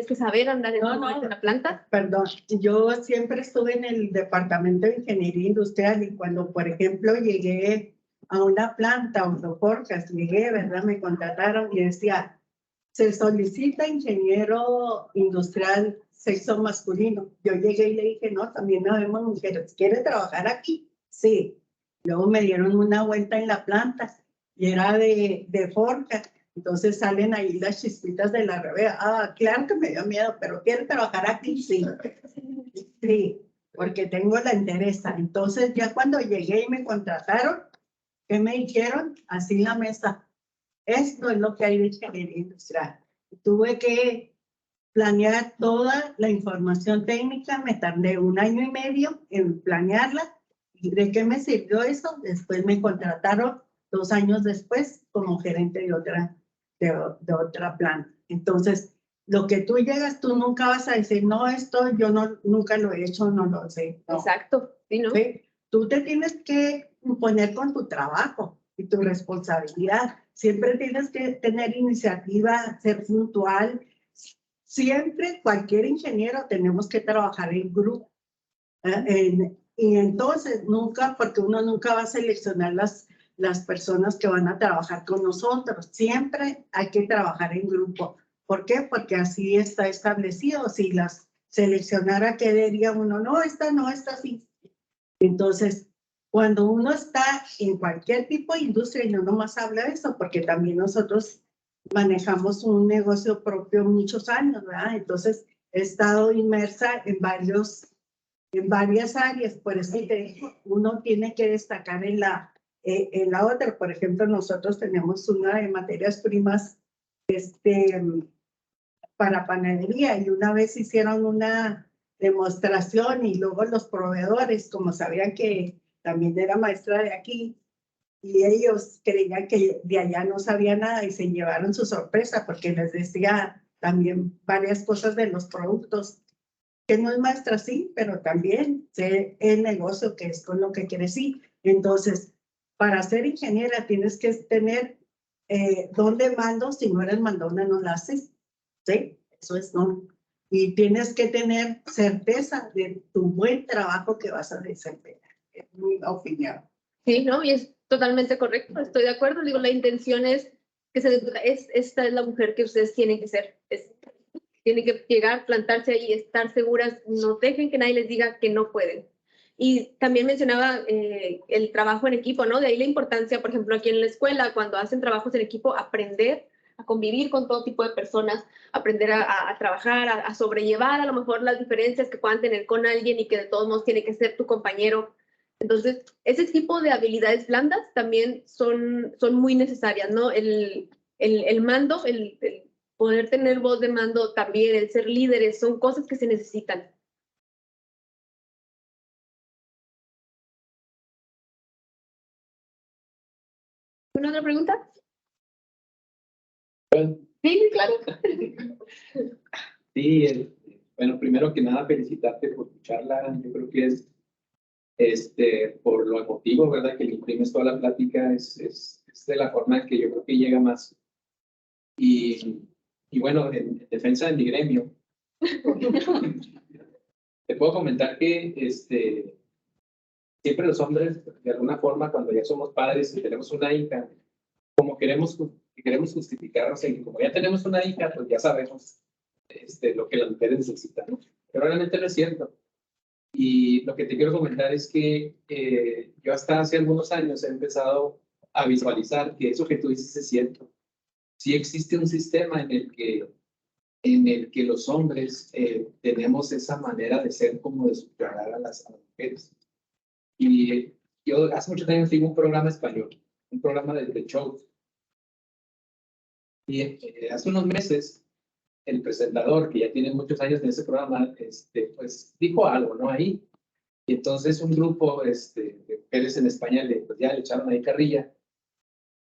que saber andar en la planta. Perdón, yo siempre estuve en el departamento de ingeniería industrial y cuando, por ejemplo, llegué a una planta, Autoforcas, llegué, ¿verdad? Me contrataron y decía, se solicita ingeniero industrial sexo masculino. Yo llegué y le dije, no, también habemos mujeres. ¿Quiere trabajar aquí? Sí. Luego me dieron una vuelta en la planta y era de forja. Entonces salen ahí las chispitas de la revea. Claro que me dio miedo, pero ¿quiere trabajar aquí? Sí. Sí, porque tengo la interesa. Entonces ya cuando llegué y me contrataron, ¿qué me dijeron? Así en la mesa. Esto es lo que hay de ingeniería industrial. Tuve que planear toda la información técnica, me tardé 1 año y medio en planearla. ¿Y de qué me sirvió eso? Después me contrataron 2 años después como gerente de otra planta. Entonces, lo que tú llegas, tú nunca vas a decir, no, esto yo nunca lo he hecho, no lo sé. No. Exacto, sí, ¿no? ¿Sí? Tú te tienes que poner con tu trabajo y tu responsabilidad. Siempre tienes que tener iniciativa, ser puntual. Siempre, cualquier ingeniero, tenemos que trabajar en grupo. Y entonces, nunca, porque uno nunca va a seleccionar las personas que van a trabajar con nosotros. Siempre hay que trabajar en grupo. ¿Por qué? Porque así está establecido. Si las seleccionara, ¿qué diría uno? No, esta sí. Entonces, cuando uno está en cualquier tipo de industria, y no nomás habla de eso, porque también nosotros manejamos un negocio propio muchos años, ¿verdad? Entonces, he estado inmersa en varias áreas, por eso te digo, uno tiene que destacar en la otra. Por ejemplo, nosotros tenemos una de materias primas para panadería y una vez hicieron una demostración y luego los proveedores, como sabían que también era maestra de aquí, y ellos creían que de allá no sabía nada y se llevaron su sorpresa porque les decía también varias cosas de los productos, que no es maestra, sí, pero también sé el negocio que es con lo que crecí. Entonces, para ser ingeniera tienes que tener dónde mando, si no eres mandona no la haces, ¿sí? Eso es no. Y tienes que tener certeza de tu buen trabajo que vas a desempeñar. Es mi opinión. Sí, ¿no? Y es totalmente correcto, estoy de acuerdo. Digo, la intención es que esta es la mujer que ustedes tienen que ser. Tienen que llegar, plantarse ahí, estar seguras, no dejen que nadie les diga que no pueden. Y también mencionaba el trabajo en equipo, ¿no? De ahí la importancia, por ejemplo, aquí en la escuela, cuando hacen trabajos en equipo, aprender a convivir con todo tipo de personas, aprender a trabajar, a sobrellevar a lo mejor las diferencias que puedan tener con alguien y que de todos modos tiene que ser tu compañero. Entonces, ese tipo de habilidades blandas también son muy necesarias, ¿no? El mando, el poder tener voz de mando también, el ser líderes, son cosas que se necesitan. ¿Una otra pregunta? Sí, claro. Sí, Bueno, primero que nada, felicitarte por tu charla. Yo creo que es por lo emotivo, ¿verdad? Que le imprimes toda la plática, es de la forma en que yo creo que llega más. Y bueno, en defensa de mi gremio, te puedo comentar que siempre los hombres, de alguna forma, cuando ya somos padres y tenemos una hija, como queremos justificarnos en que como ya tenemos una hija, pues ya sabemos lo que las mujeres necesitan. Pero realmente no es cierto. Y lo que te quiero comentar es que yo hasta hace algunos años he empezado a visualizar que eso que tú dices es cierto. Sí existe un sistema en el que los hombres tenemos esa manera de ser como de superar a las mujeres. Y yo hace muchos años tengo un programa español, un programa de show. Y hace unos meses, el presentador, que ya tiene muchos años en ese programa, pues dijo algo, ¿no? Ahí. Y entonces un grupo de mujeres en España pues ya le echaron ahí carrilla.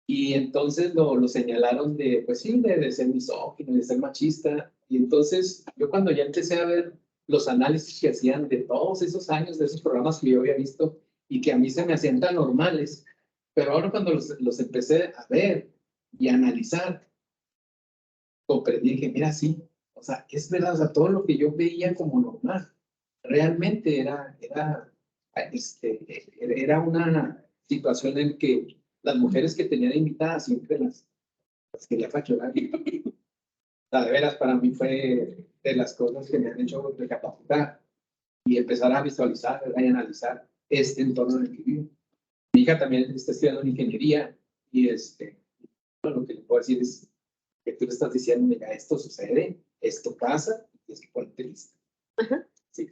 Y entonces lo señalaron pues sí, de ser misógino, de ser machista. Y entonces yo cuando ya empecé a ver los análisis que hacían de todos esos años, de esos programas que yo había visto y que a mí se me hacían tan normales, pero ahora cuando los empecé a ver y a analizar, comprendí que, mira, sí, o sea, es verdad, o sea, todo lo que yo veía como normal, realmente era una situación en que las mujeres que tenían invitadas siempre las quería facturar. O sea, de veras, para mí fue de las cosas que me han hecho recapacitar y empezar a visualizar, ¿verdad? Y analizar este entorno en el que vivo. Mi hija también está estudiando ingeniería y bueno, lo que le puedo decir es que tú le estás diciendo, mira, esto sucede, esto pasa, y es que ponerte lista. Sí.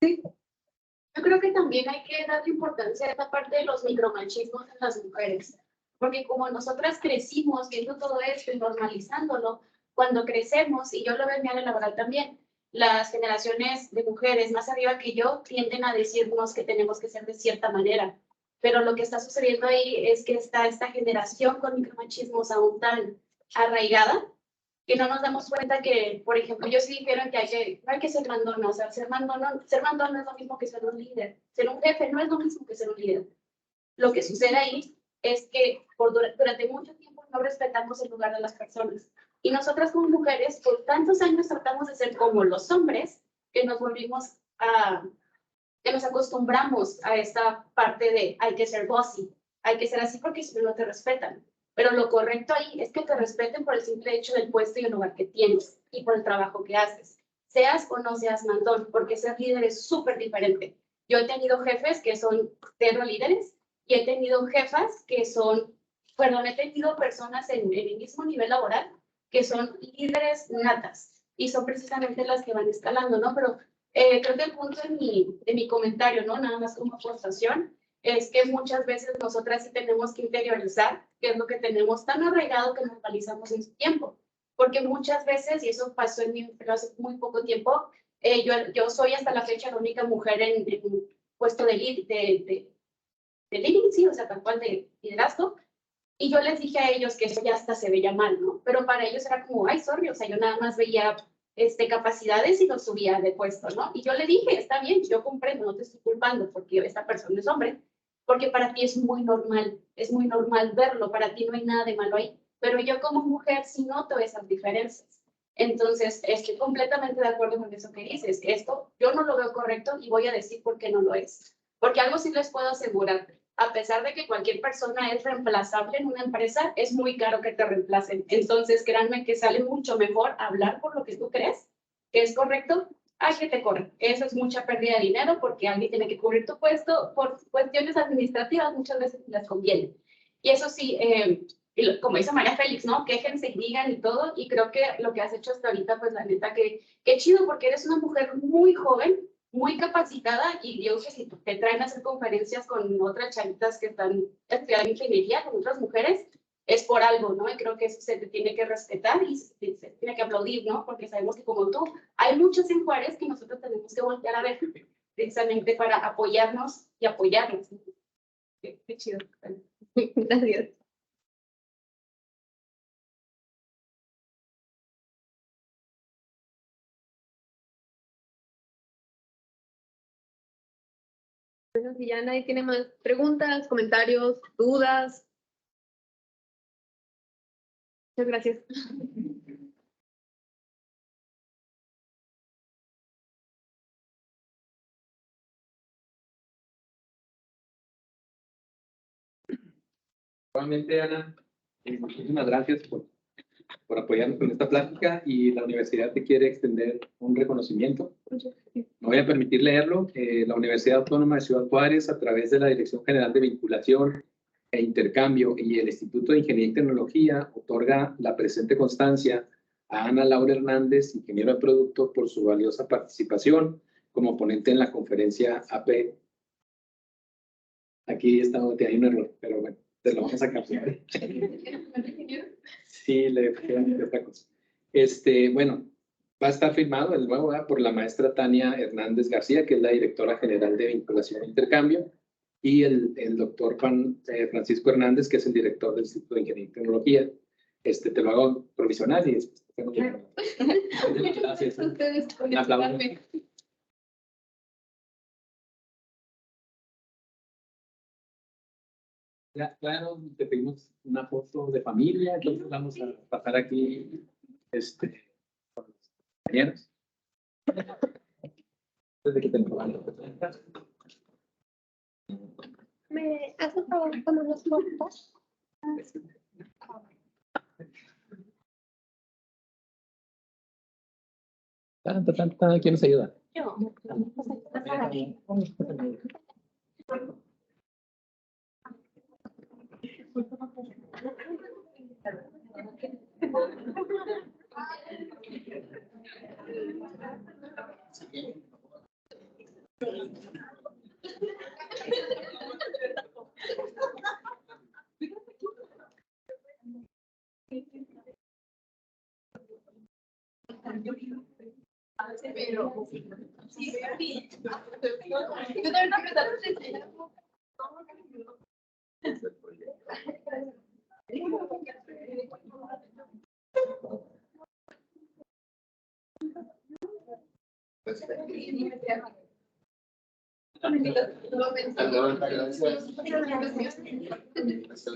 Sí. Yo creo que también hay que darle importancia a esta parte de los micromachismos en las mujeres, porque como nosotras crecimos viendo todo esto y normalizándolo, cuando crecemos, y yo lo veo en mi área laboral también, las generaciones de mujeres más arriba que yo tienden a decirnos que tenemos que ser de cierta manera, pero lo que está sucediendo ahí es que está esta generación con micromachismos aún tan arraigada que no nos damos cuenta que, por ejemplo, ellos sí dijeron que no hay que ser mandona, o sea, ser mandona no es lo mismo que ser un líder, ser un jefe no es lo mismo que ser un líder. Lo que sucede ahí es que durante mucho tiempo no respetamos el lugar de las personas. Y nosotras como mujeres, por tantos años tratamos de ser como los hombres, que nos volvimos que nos acostumbramos a esta parte de hay que ser bossy, hay que ser así porque si no te respetan. Pero lo correcto ahí es que te respeten por el simple hecho del puesto y el lugar que tienes y por el trabajo que haces. Seas o no seas mandón, porque ser líder es súper diferente. Yo he tenido jefes que son cero líderes y he tenido jefas que son, perdón, he tenido personas en el mismo nivel laboral que son líderes natas y son precisamente las que van escalando, ¿no? Pero creo que el punto de mi comentario, ¿no? Nada más como aportación, es que muchas veces nosotras sí tenemos que interiorizar qué es lo que tenemos tan arraigado que normalizamos en su tiempo. Porque muchas veces, y eso pasó en mí hace muy poco tiempo, yo soy hasta la fecha la única mujer en un puesto de leading, sí, o sea, tal cual de liderazgo. Y yo les dije a ellos que eso ya hasta se veía mal, ¿no? Pero para ellos era como, ay, sorry, o sea, yo nada más veía capacidades y los subía de puesto, ¿no? Y yo le dije, está bien, yo comprendo, no te estoy culpando porque esta persona es hombre, porque para ti es muy normal verlo, para ti no hay nada de malo ahí, pero yo como mujer sí noto esas diferencias. Entonces, estoy completamente de acuerdo con eso que dices, que esto yo no lo veo correcto y voy a decir por qué no lo es. Porque algo sí les puedo asegurar, a pesar de que cualquier persona es reemplazable en una empresa, es muy caro que te reemplacen. Entonces, créanme que sale mucho mejor hablar por lo que tú crees que es correcto, a que te corren. Eso es mucha pérdida de dinero porque alguien tiene que cubrir tu puesto por cuestiones administrativas, muchas veces les conviene. Y eso sí, como dice María Félix, ¿no? Quéjense y digan y todo, y creo que lo que has hecho hasta ahorita, pues la neta, que chido, porque eres una mujer muy joven, muy capacitada, y yo que si te traen a hacer conferencias con otras chavitas que están estudiando ingeniería, con otras mujeres, es por algo, ¿no? Y creo que eso se te tiene que respetar y se tiene que aplaudir, ¿no? Porque sabemos que como tú, hay muchos en Juárez que nosotros tenemos que voltear a ver precisamente para apoyarnos y apoyarnos. Qué chido. Gracias. Bueno, si ya nadie tiene más preguntas, comentarios, dudas. Muchas gracias. Nuevamente, Ana, muchísimas gracias por apoyarnos con esta plática y la universidad te quiere extender un reconocimiento. Me voy a permitir leerlo. La Universidad Autónoma de Ciudad Juárez, a través de la Dirección General de Vinculación e Intercambio y el Instituto de Ingeniería y Tecnología, otorga la presente constancia a Ana Laura Hernández, ingeniero de producto, por su valiosa participación como ponente en la conferencia AP. Aquí hay un error, pero bueno, te lo vamos a cambiar. Sí, le queda otra cosa. Bueno, va a estar firmado el nuevo por la maestra Tania Hernández García, que es la directora general de Vinculación e Intercambio, y el doctor Francisco Hernández, que es el director del Instituto de Ingeniería y Tecnología. Te lo hago provisional y después gracias. Ustedes por Un aplauso. invitarme. Claro, te pedimos una foto de familia, entonces vamos a pasar aquí con los compañeros. Desde que te probando. ¿Me haces favor con unos fotos? ¿Quién nos ayuda? Yo. Pero sí, yo también Gracias.